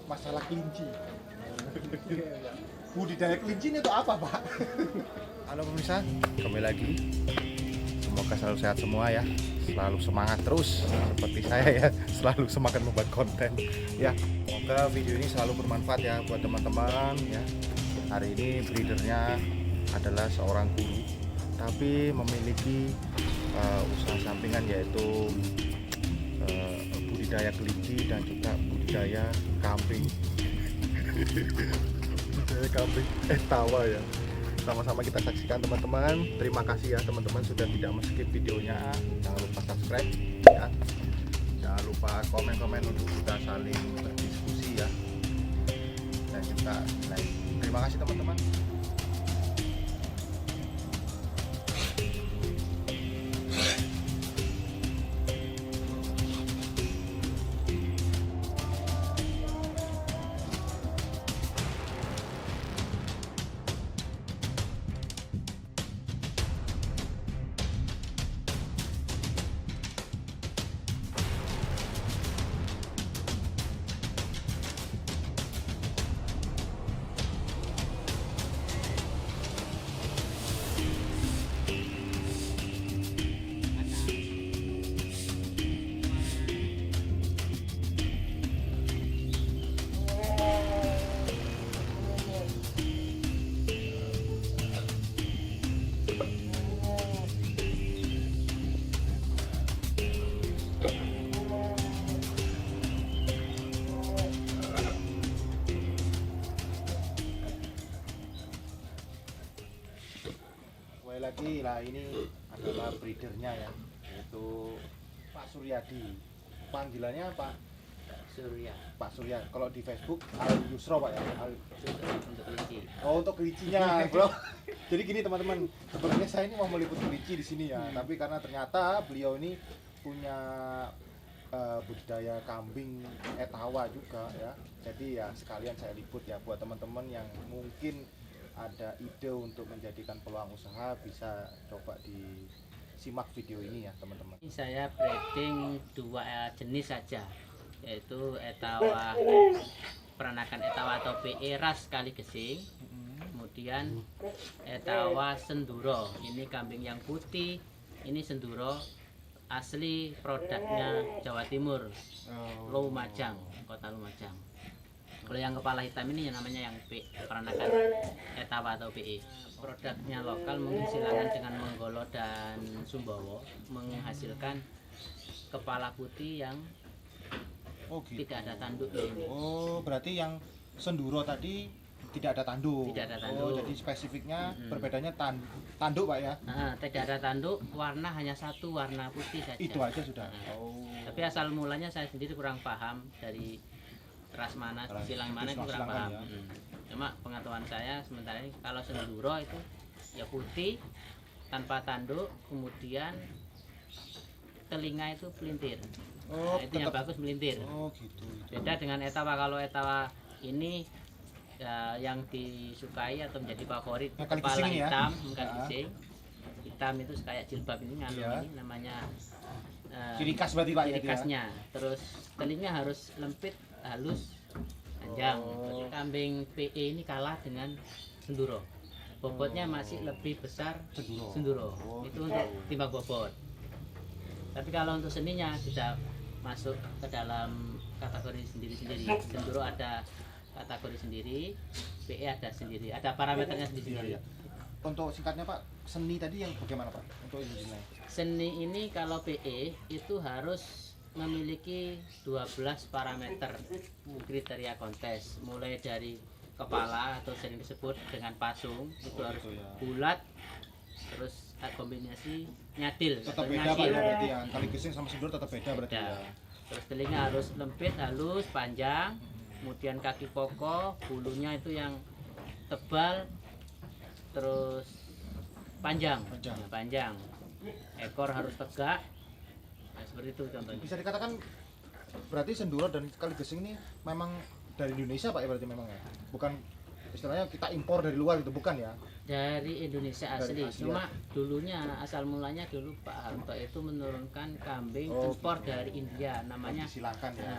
masalah kelinci. Budidaya kelinci ini itu apa, Pak? Halo pemirsa, kembali lagi. Semoga selalu sehat semua ya, selalu semangat terus seperti saya ya, selalu semangat membuat konten ya. Semoga video ini selalu bermanfaat ya buat teman-teman ya. Hari ini breedernya adalah seorang guru, tapi memiliki usaha sampingan yaitu budidaya kelinci dan juga budidaya kambing. Budidaya kambing tawa ya. Sama-sama kita saksikan teman-teman. Terima kasih ya teman-teman sudah tidak men-skip videonya. Jangan lupa subscribe ya. Jangan lupa komen-komen untuk kita saling berdiskusi ya. Dan juga like. Terima kasih teman-teman. Lagi lah, ini adalah breedernya ya, yaitu Pak Suryadi. Panggilannya Pak Surya Pak Surya. Kalau di Facebook Al Yusro Pak ya. untuk kelinci. Oh, untuk kelincinya, bro. Jadi gini teman-teman, sebenarnya saya ini mau meliput kelinci di sini ya, tapi karena ternyata beliau ini punya budidaya kambing etawa juga ya. Jadi ya sekalian saya liput ya buat teman-teman yang mungkin ada ide untuk menjadikan peluang usaha, bisa coba disimak video ini ya teman-teman. Ini saya breeding dua jenis saja, yaitu etawa peranakan etawa atau PE ras Kaligesing, kemudian etawa Senduro. Ini kambing yang putih, ini Senduro asli produknya Jawa Timur, Lumajang, kota Lumajang. Kalau yang kepala hitam ini yang namanya yang peranakan etawa atau PE. Produknya lokal mungkin silangan dengan Menggolo dan Sumbawa, menghasilkan kepala putih yang gitu. tidak ada tanduk ini. Oh, berarti yang Senduro tadi tidak ada tanduk. Tidak ada tanduk. Oh, jadi spesifiknya berbedanya tanduk Pak ya. Nah, tidak ada tanduk, warna hanya satu, warna putih saja. Itu aja sudah. Nah, Oh. Tapi asal mulanya saya sendiri kurang paham dari ras mana, silang mana itu kurang paham. Ya. Cuma pengetahuan saya sementara ini kalau Senduro itu ya putih tanpa tanduk, kemudian telinga itu pelintir. Oh, Nah, itu yang bagus melintir. Oh, gitu. Beda dengan etawa. Kalau etawa ini ya, yang disukai atau menjadi favorit Yang kepala Kaligesing ya? hitam, bukan gising. Hitam itu kayak jilbab ini nganu Iya. ini namanya Ciri khas berarti Pak ciri itu ya? khasnya. Terus telinga harus lempit, halus, panjang. Oh. Tapi kambing PE ini kalah dengan Senduro. Bobotnya masih lebih besar Senduro. Oh, Itu gitu. untuk timbang bobot. Tapi kalau untuk seninya sudah masuk ke dalam kategori sendiri-sendiri. Senduro ada kategori sendiri, PE ada sendiri, ada parameternya sendiri-sendiri. Iya, iya. Untuk singkatnya Pak, seni tadi yang bagaimana Pak? Untuk ini. Seni ini kalau PE itu harus memiliki 12 parameter kriteria kontes, mulai dari kepala atau sering disebut dengan pasung itu harus gitu ya. bulat, terus kombinasi nyadil Tetap atau beda Pak nyacil. ya berarti ya. Kaligesing sama Senduro tetap beda berarti Beda. ya. Terus telinga harus lempit, halus, panjang. Kemudian kaki pokok, bulunya itu yang tebal, terus panjang. Panjang. Nah, panjang. Ekor harus tegak. Nah, seperti itu contohnya. Bisa dikatakan berarti Senduro dan Kaligesing ini memang dari Indonesia Pak ya berarti memang ya. Bukan istilahnya kita impor dari luar gitu, bukan ya? Dari Indonesia Dari asli. Asia. Cuma dulunya asal mulanya dulu Pak Harto itu menurunkan kambing Oh, impor gitu. dari India, namanya Silakan ya.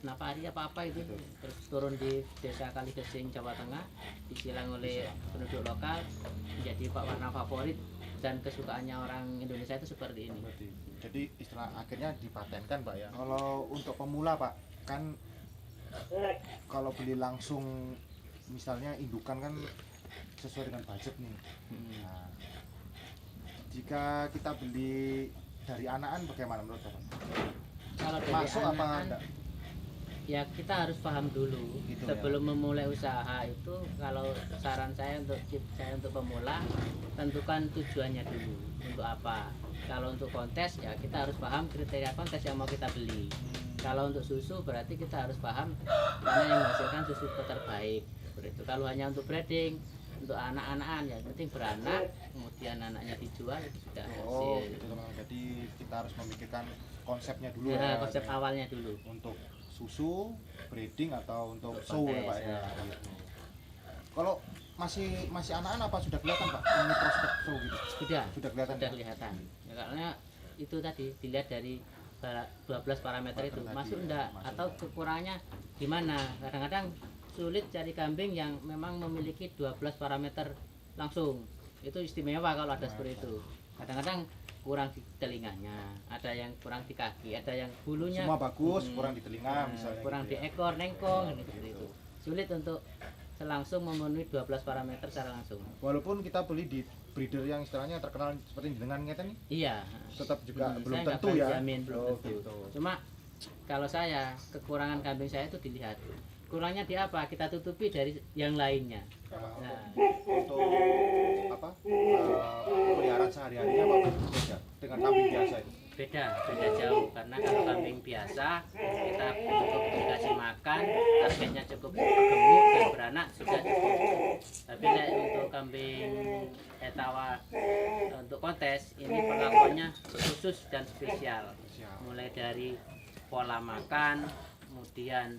Japnapari apa itu, terus turun di desa Kaligesing Jawa Tengah, disilang oleh penduduk lokal menjadi Pak warna favorit dan kesukaannya orang Indonesia itu seperti ini. Berarti. Jadi istilah akhirnya dipatenkan Pak ya. Kalau untuk pemula Pak, kan kalau beli langsung misalnya indukan kan sesuai dengan budget nih. Nah, jika kita beli dari anakan bagaimana menurut Bapak? Kalau dari Masuk apa anakan, enggak? ya kita harus paham dulu Gitu sebelum memulai usaha itu. Kalau saran saya untuk pemula, tentukan tujuannya dulu untuk apa. Kalau untuk kontes ya kita harus paham kriteria kontes yang mau kita beli. Kalau untuk susu berarti kita harus paham mana yang menghasilkan susu terbaik. Seperti itu. Kalau hanya untuk breeding, untuk anak-anakan ya penting beranak, kemudian anaknya dijual itu sudah Oh, hasil. gitu teman-teman. Jadi kita harus memikirkan konsepnya dulu Ya, ya. konsep awalnya dulu. Untuk susu, breeding atau untuk Untuk show ya kontes, Pak ya. ya. Gitu. Kalau masih anak-anak apa sudah kelihatan Pak? Ini prospek show gitu. Sudah kelihatan. Sudah ya? kelihatan. Ya, karena itu tadi dilihat dari 12 parameter itu Tadi masuk ya, enggak masuk atau enggak. kekurangannya di mana. Kadang-kadang sulit cari kambing yang memang memiliki 12 parameter langsung. Itu istimewa kalau ada seperti itu. Kadang-kadang kurang di telinganya, ada yang kurang di kaki, ada yang bulunya Semua bagus, kurang di telinga nah, misalnya. kurang gitu di ya. ekor, nengkong gitu, seperti itu. Sulit untuk langsung memenuhi 12 parameter secara langsung. Walaupun kita beli di breeder yang istilahnya terkenal seperti dengan ngeten nih, Iya. tetap juga belum Saya nggak tentu berani ya. jamin, belum Oh, tentu. gitu. Cuma kalau saya kekurangan kambing saya itu dilihat. Kurangnya di apa? Kita tutupi dari yang lainnya. Nah, Untuk apa? Peliharaan sehari-harinya Pak beda dengan kambing biasa itu. beda jauh karena kalau kambing biasa kita cukup dikasih makan, targetnya cukup gemuk dan beranak sudah cukup. Tapi untuk kambing etawa untuk kontes ini perlakuannya khusus dan spesial. Siap. Mulai dari pola makan, kemudian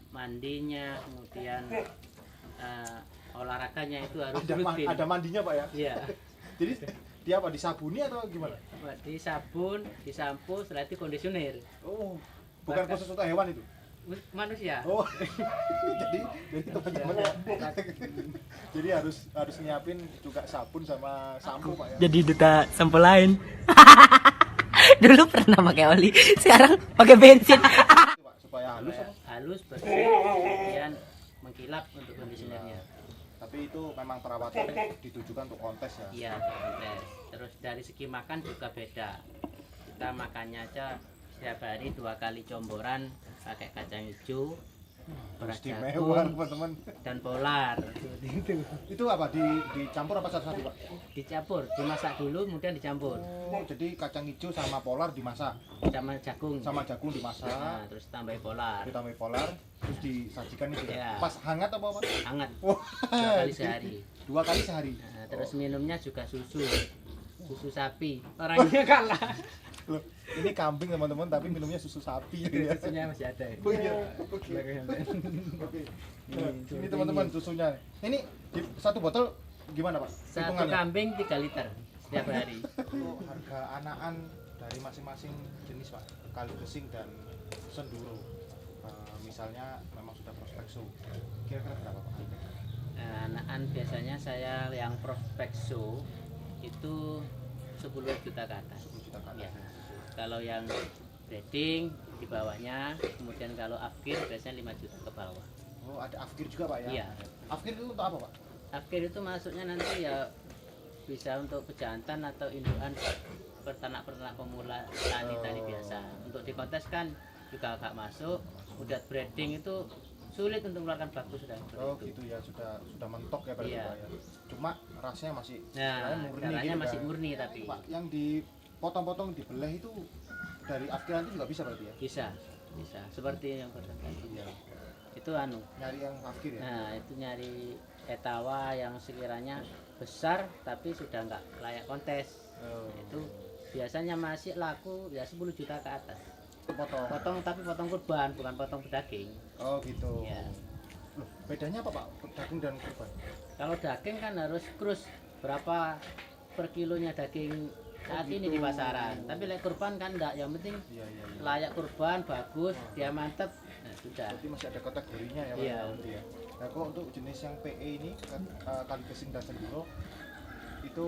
mandinya, kemudian olahraganya itu harus rutin. Ada mandinya Pak ya. Iya. Jadi dia apa disabuni atau gimana? Di sabun, disampo, setelah itu kondisioner. Oh, bukan Bahkan- khusus untuk hewan itu. Manusia. Oh, jadi teman-teman ya. Jadi harus nyiapin juga sabun sama sampo Pak ya. Jadi duta sampo lain. Dulu pernah pakai oli, sekarang pakai bensin. Pak, supaya halus apa? Halus, bersih, kemudian mengkilap untuk kondisionernya. Tapi itu memang perawatan ditujukan untuk kontes ya. Iya, kontes. Terus dari segi makan juga beda. Kita makannya aja setiap hari 2 kali comboran pakai kacang hijau, beras Istimewa jagung, teman-teman. dan polar. Itu apa dicampur apa satu-satu Pak? Dicampur, dimasak dulu, kemudian dicampur Oh, jadi kacang hijau sama polar dimasak, sama jagung. sama jagung dimasak, Nah, terus tambah polar. ditambah polar, terus disajikan itu ya. Iya. Pas hangat apa Pak? Hangat Wah, 2 kali sehari. 2 kali sehari. Nah, terus minumnya juga susu sapi. Orangnya kalah. Loh, ini kambing teman-teman tapi minumnya susu sapi gitu ya. Susunya masih ada. Oh iya, oke. Oke. Nah, ini teman-teman susunya. Ini satu botol gimana Pak? Satu Hitungannya? kambing 3 liter setiap hari. Untuk harga anakan dari masing-masing jenis Pak, Kaligesing dan Senduro. Misalnya memang sudah prospek show. Kira-kira berapa Pak? Anakan biasanya saya yang prospek show itu 10 juta ke atas. 10 juta kan? Ya. Kalau yang breeding di bawahnya, kemudian kalau afkir biasanya 5 juta ke bawah. Oh, ada afkir juga Pak ya? Iya. Afkir itu untuk apa Pak? Afkir itu masuknya nanti ya bisa untuk pejantan atau indukan peternak-peternak pemula tani-tani biasa. Untuk dikonteskan juga agak masuk. Udah breeding itu sulit untuk mengeluarkan bagus sudah seperti Oh itu. gitu ya, sudah mentok ya berarti Iya. Pak ya. Cuma rasanya masih Nah, istilahnya murni caranya gitu masih kan. murni tapi Pak, yang dipotong-potong dibelah itu dari afkiran itu juga bisa berarti ya? bisa seperti yang pertama Iya. itu Nyari yang afkir ya? nah itu nyari etawa yang sekiranya besar tapi sudah nggak layak kontes. Oh. Itu biasanya masih laku ya 10 juta ke atas. potong. Potong tapi potong kurban, bukan potong daging. Oh gitu. Ya. Loh, bedanya apa Pak? Daging dan kurban? Kalau daging kan harus krus berapa per kilonya daging saat ini di gitu. pasaran. Tapi lek kurban kan enggak, yang penting Iya iya. iya. layak kurban, bagus, dia mantep. Nah, sudah. Berarti masih ada kategorinya ya Pak? Iya. Berarti ya. Nah kok untuk jenis yang PE ini kali kesing dan senduro itu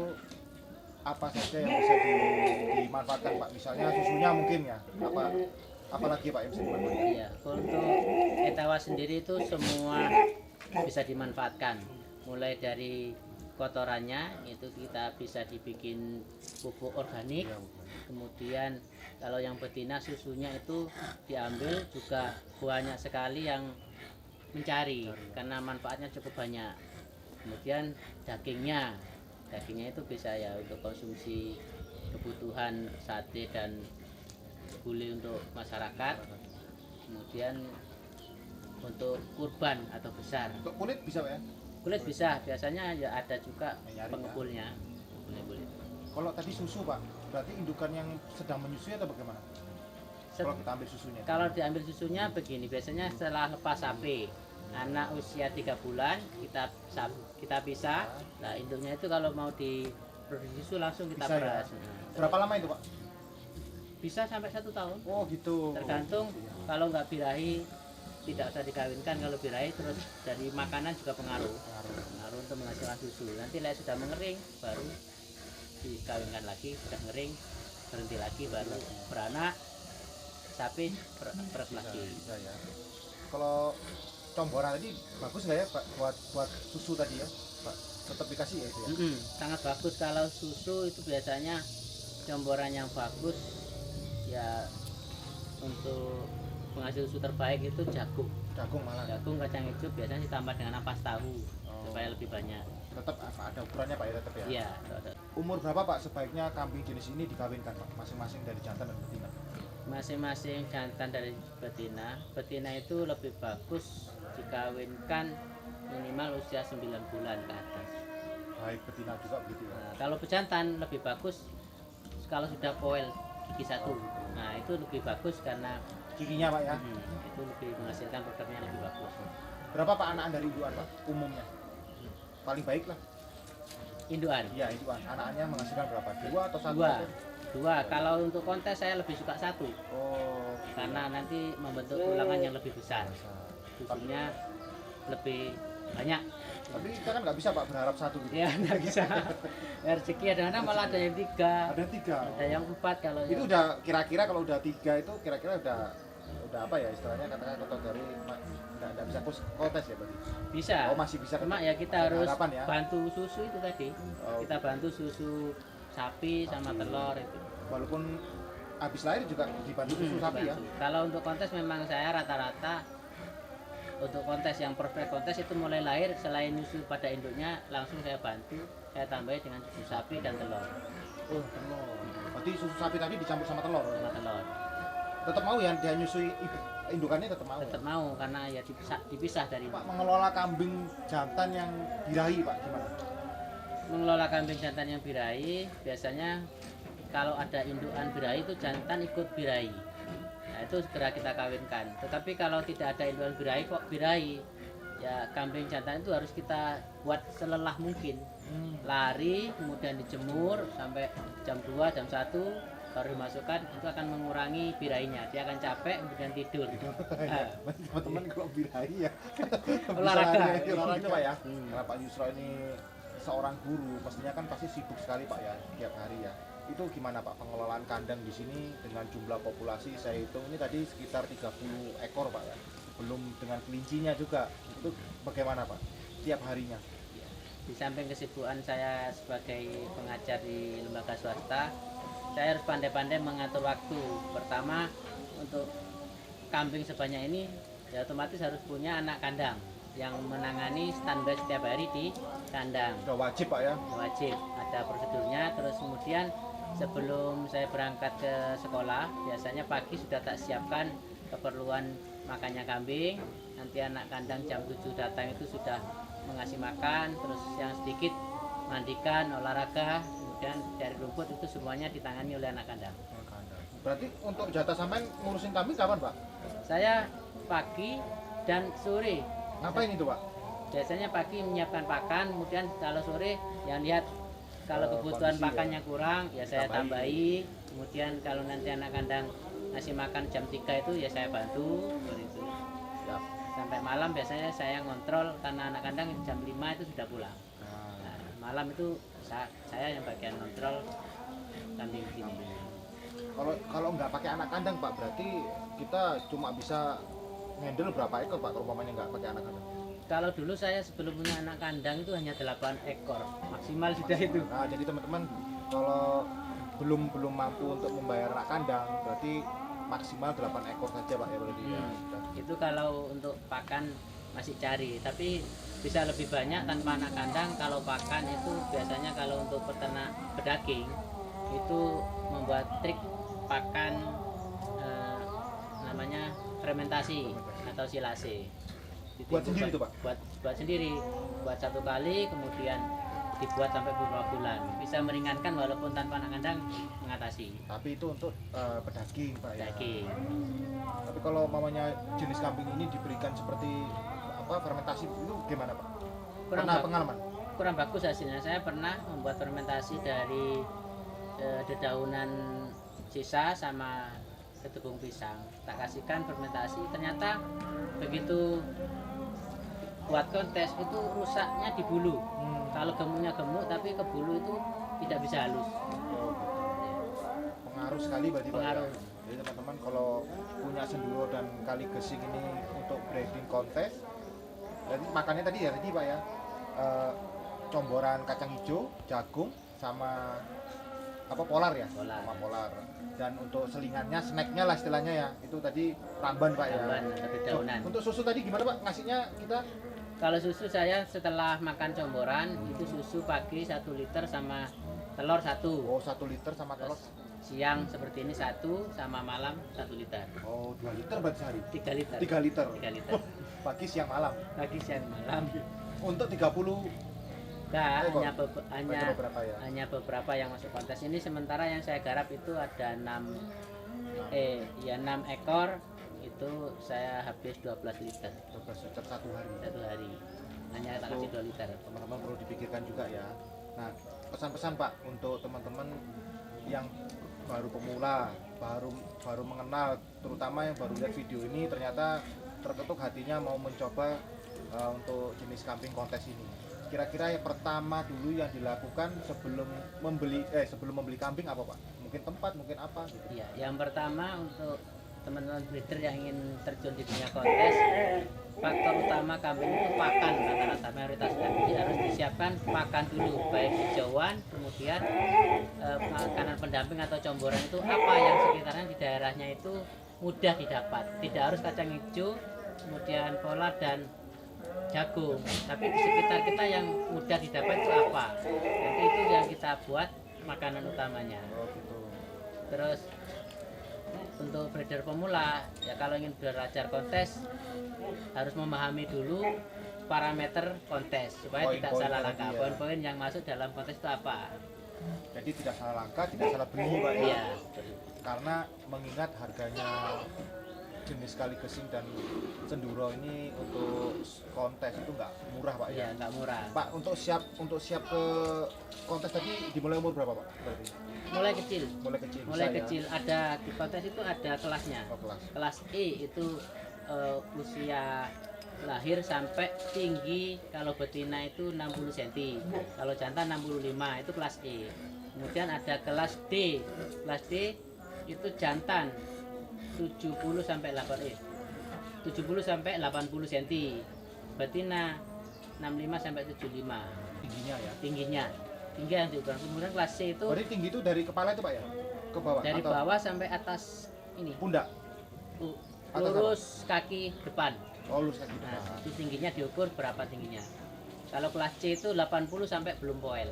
apa saja yang bisa dimanfaatkan Pak? Misalnya susunya mungkin ya. Apalagi Pak yang bisa dimanfaatkan? Iya, untuk etawa sendiri itu semua bisa dimanfaatkan. Mulai dari kotorannya itu kita bisa dibikin pupuk organik. Iya, bukan. Kemudian kalau yang betina susunya itu diambil juga banyak sekali yang mencari karena manfaatnya cukup banyak. Kemudian dagingnya itu bisa ya untuk konsumsi kebutuhan sate dan gulai untuk masyarakat. Kemudian untuk kurban atau besar, Untuk kulit bisa Pak ya? kulit bisa, biasanya ya ada juga Yang nyari, pengepulnya kulit. Kalau tadi susu Pak, berarti indukan yang sedang menyusui atau bagaimana? Kalau kita ambil susunya? Kalau diambil susunya begini, biasanya setelah lepas sapi anak usia 3 bulan kita pisah. Nah induknya itu kalau mau diproduksi susu langsung kita Bisa ya? peras. Berapa lama itu Pak? Bisa sampai 1 tahun. Oh gitu. Tergantung, kalau nggak birahi tidak usah dikawinkan, kalau birahi terus dari makanan juga pengaruh untuk menghasilkan susu. Nanti lihat sudah mengering baru dikawinkan lagi, sudah ngering berhenti lagi baru beranak sapi peras lagi. Bisa ya. Kalau comboran tadi bagus nggak ya Pak buat susu tadi ya Pak? Tetap dikasih ya itu ya? Sangat bagus. Kalau susu itu biasanya comboran yang bagus ya, untuk penghasil susu terbaik itu jagung. Jagung malah. Jagung, kacang hijau biasanya ditambah dengan ampas tahu supaya lebih banyak. Tetap ada ukurannya Pak ya tetap ya? Iya. Umur berapa Pak sebaiknya kambing jenis ini dikawinkan Pak? Masing-masing dari jantan dan betina? Masing-masing jantan dari betina itu lebih bagus dikawinkan minimal usia 9 bulan ke atas. Baik betina juga begitu ya? Nah, kalau bejantan lebih bagus kalau sudah poel gigi 1. Nah itu lebih bagus karena Giginya Pak ya? itu lebih menghasilkan produknya lebih bagus. Berapa Pak anakan dari induan Pak? Umumnya? Paling baik lah. Induan Iya induan. Anakannya menghasilkan berapa? 2 atau 1? dua. Kalau untuk kontes saya lebih suka 1 Oh. karena nanti membentuk tulangan yang lebih besar, susunya lebih banyak. Tapi kita kan nggak bisa Pak berharap 1 gitu. Ya nggak bisa. Ya, rezeki ada malah ada yang 3, Ada 3. ada yang 4 kalau Itu yang udah kira-kira kalau udah 3 itu kira-kira udah apa ya istilahnya, katakan kategori nggak bisa kontes ya berarti? bisa. Oh masih bisa. Cuma ya kita ada harus harapan ya. bantu susu itu tadi. Oh. Kita bantu susu sapi sama telur itu. Walaupun habis lahir juga dibantu susu sapi ya. Dibantu. Kalau untuk kontes memang saya rata-rata untuk kontes yang prospek kontes itu mulai lahir selain nyusu pada induknya langsung saya bantu, saya tambahin dengan susu sapi dan telur. Oh telur. Berarti susu sapi tadi dicampur sama telur. Sama telur. Tetap mau ya dia nyusui indukannya tetap mau. Tetap Ya? mau karena ya dipisah dari Pak mengelola kambing jantan yang birahi Pak gimana? mengelola kambing jantan yang birahi. Biasanya kalau ada indukan birahi itu jantan ikut birahi. Nah itu segera kita kawinkan. Tetapi kalau tidak ada indukan birahi kok birahi, ya kambing jantan itu harus kita buat selelah mungkin. Lari kemudian dijemur sampai jam 2 jam 1 baru dimasukkan, itu akan mengurangi birahinya. Dia akan capek kemudian tidur. Teman-teman kalau birahi ya Olahraga. bisa lari itu Pak ya. Hmm. Karena Pak Yusra ini seorang guru, pastinya kan pasti sibuk sekali Pak ya tiap hari ya. Itu gimana Pak pengelolaan kandang di sini dengan jumlah populasi saya hitung ini tadi sekitar 30 ekor Pak ya. Belum dengan kelincinya juga. Itu bagaimana Pak tiap harinya? Di samping kesibukan saya sebagai pengajar di lembaga swasta, saya harus pandai-pandai mengatur waktu. Pertama, untuk kambing sebanyak ini ya otomatis harus punya anak kandang yang menangani standby setiap hari di kandang. Sudah wajib Pak ya? Wajib, ada prosedurnya. Terus kemudian sebelum saya berangkat ke sekolah, biasanya pagi sudah tak siapkan keperluan makannya kambing. Nanti anak kandang jam 7 datang itu sudah mengasih makan, terus yang sedikit mandikan, olahraga, kemudian dari rumput itu semuanya ditangani oleh anak kandang. Berarti untuk jatah sampean ngurusin kambing kapan, Pak? Saya pagi dan sore. Ngapain itu, Pak? Biasanya pagi menyiapkan pakan, kemudian kalau sore yang lihat kalau kebutuhan kondisi pakannya kurang ya saya Tambahin. tambahi. Kemudian kalau nanti anak kandang ngasih makan jam 3 itu ya saya bantu seperti itu. Siap. Sampai malam biasanya saya ngontrol karena anak kandang jam 5 itu sudah pulang. Nah, Nah, malam itu saya yang bagian kontrol kambing di sini. kalau nggak pakai anak kandang, Pak, berarti kita cuma bisa handle berapa ekor, Pak, kalau umpamanya nggak pakai anak kandang? Kalau dulu saya sebelum punya anak kandang itu hanya 8 ekor maksimal sudah itu. Nah, jadi teman-teman kalau belum mampu untuk membayar anak kandang, berarti maksimal 8 ekor saja, Pak, ya berarti. Ya, sudah. Itu kalau untuk pakan masih cari, tapi bisa lebih banyak tanpa anak kandang. Kalau pakan itu biasanya kalau untuk peternak pedaging itu membuat trik pakan namanya fermentasi atau silase. Buat sendiri tuh, Pak? Buat sendiri, buat satu kali kemudian dibuat sampai beberapa bulan, bisa meringankan walaupun tanpa anak kandang mengatasi Tapi itu untuk pedaging, Pak, ya. daging. Tapi kalau mamanya jenis kambing ini diberikan seperti apa fermentasi itu gimana, Pak? Kurang Pernah bak- pengalaman? kurang bagus hasilnya. Saya pernah membuat fermentasi dari dedaunan sisa sama ketepung pisang, tak kasihkan fermentasi, ternyata begitu buat kontes itu rusaknya di bulu. Kalau gemuknya gemuk tapi ke bulu itu tidak bisa halus. Oh, gitu. Pengaruh sekali berarti, Pak, ya? Pengaruh. Jadi teman-teman kalau punya Senduro dan Kali Gesing ini untuk breeding kontes, jadi makannya tadi ya Pak ya, comboran kacang hijau, jagung, sama apa polar ya? Polar. Sama polar. Dan untuk selingannya, snacknya lah istilahnya ya, itu tadi ramban, Pak, ya. Ramban atau dedaunan. Untuk susu tadi gimana, Pak? Ngasihnya kita Kalau susu saya setelah makan comboran itu susu pagi 1 liter sama telur 1. 1 liter sama telur. Terus siang seperti ini 1 sama malam 1 liter. 2 liter berarti sehari. 3 liter. 3 liter. 3 liter. Pagi, siang, malam. Pagi siang malam. Untuk 30 Enggak, ekor. hanya Baca beberapa ya. hanya beberapa yang masuk kontes ini. Sementara yang saya garap itu ada 6 ekor, itu saya habis 12 liter 12 liter satu hari. satu hari, hanya tak kasih 2 liter. Teman-teman perlu dipikirkan juga ya. Nah, pesan-pesan, Pak, untuk teman-teman yang baru pemula, baru mengenal, terutama yang baru lihat video ini ternyata terketuk hatinya mau mencoba untuk jenis kambing kontes ini. Kira-kira yang pertama dulu yang dilakukan sebelum membeli kambing apa, Pak? Mungkin tempat, mungkin apa gitu. Iya, yang pertama untuk teman-teman breeder yang ingin terjun di dunia kontes, faktor utama kambing itu pakan. Rata-rata mayoritas kambing harus disiapkan pakan dulu, baik hijauan, kemudian makanan pendamping atau comboran itu apa yang sekiranya di daerahnya itu mudah didapat. Tidak harus kacang hijau, kemudian polar dan jagung, tapi di sekitar kita yang mudah didapat itu apa? Nanti itu yang kita buat makanan utamanya. Oh, gitu. Terus untuk breeder pemula, ya kalau ingin belajar kontes harus memahami dulu parameter kontes supaya tidak Poin-poin salah tadi langkah. ya. Poin-poin yang masuk dalam kontes itu apa? Jadi tidak salah langkah, tidak salah beli, Pak, ya. Iya, Karena mengingat harganya jenis Kali Gesing dan Senduro ini untuk kontes itu nggak murah, Pak, iya ya. nggak murah. Pak, untuk siap ke kontes tadi dimulai umur berapa, Pak? Berarti Mulai kecil, mulai kecil. mulai bisa, kecil. Ada di kontes itu ada kelasnya. Ya? Oh, kelas. Kelas E itu usia lahir sampai tinggi, kalau betina itu 60 cm, kalau jantan 65, itu kelas E. Kemudian ada kelas D. Kelas D itu jantan 70 sampai 70 sampai 80 cm, betina 65 sampai 75 Tingginya ya. tingginya. Tinggi yang diukur. Kemudian kelas C itu Berarti tinggi itu dari kepala itu, Pak, ya? Ke bawah dari atau bawah sampai atas ini, pundak? Atas lurus kaki depan. Oh, lurus kaki depan. Nah, itu tingginya diukur berapa tingginya. Kalau kelas C itu 80 sampai belum poel.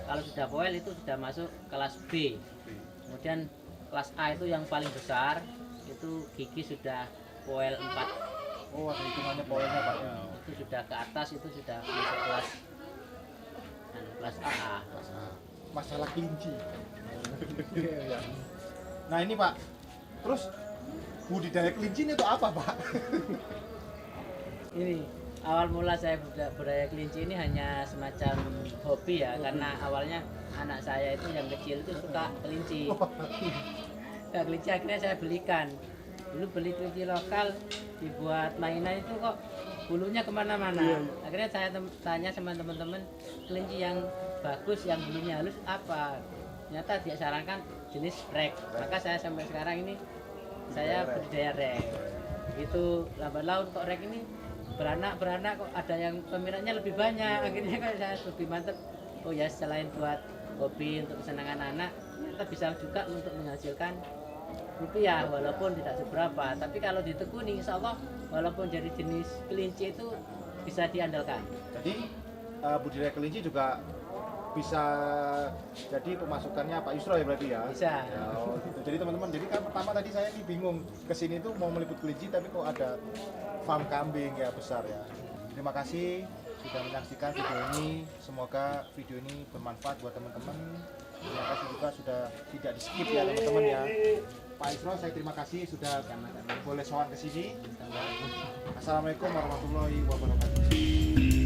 Kalau sudah poel itu sudah masuk kelas B. Kemudian kelas A itu yang paling besar, itu gigi sudah poel 4. Oh, ada hitungannya poinnya, Pak, ya. Itu sudah ke atas, itu sudah masuk kelas kelas A. Kelas A. Masalah kelinci. Nah ini Pak, terus budidaya kelinci ini itu apa Pak? Ini awal mula saya budaya kelinci ini hanya semacam hobi ya, karena awalnya anak saya itu yang kecil itu suka kelinci. Nah, kelinci akhirnya saya belikan. Dulu beli kelinci lokal dibuat mainan itu kok bulunya kemana-mana. Akhirnya saya tanya sama teman-teman, kelinci yang bagus yang bulunya halus apa? Ternyata dia sarankan jenis rek. Maka saya sampai sekarang ini saya budidaya rek. Begitu lambat laun kok rek ini beranak kok ada yang peminatnya lebih banyak. Akhirnya kan saya lebih mantep. Oh ya, selain buat hobi untuk kesenangan anak, ternyata bisa juga untuk menghasilkan rupiah walaupun tidak seberapa. Tapi kalau ditekuni, insya Allah walaupun jadi jenis kelinci itu bisa diandalkan. Jadi budidaya kelinci juga bisa jadi pemasukannya Pak Yusro ya berarti ya? Bisa. Ya, oh gitu. Jadi teman-teman, jadi kan pertama tadi saya ini bingung kesini tuh mau meliput kelinci tapi kok ada farm kambing ya besar ya. Terima kasih sudah menyaksikan video ini. Semoga video ini bermanfaat buat teman-teman. Terima kasih juga sudah tidak di skip ya teman-teman ya. Pak Yusro, saya terima kasih sudah boleh sowan ke sini. Assalamualaikum warahmatullahi wabarakatuh.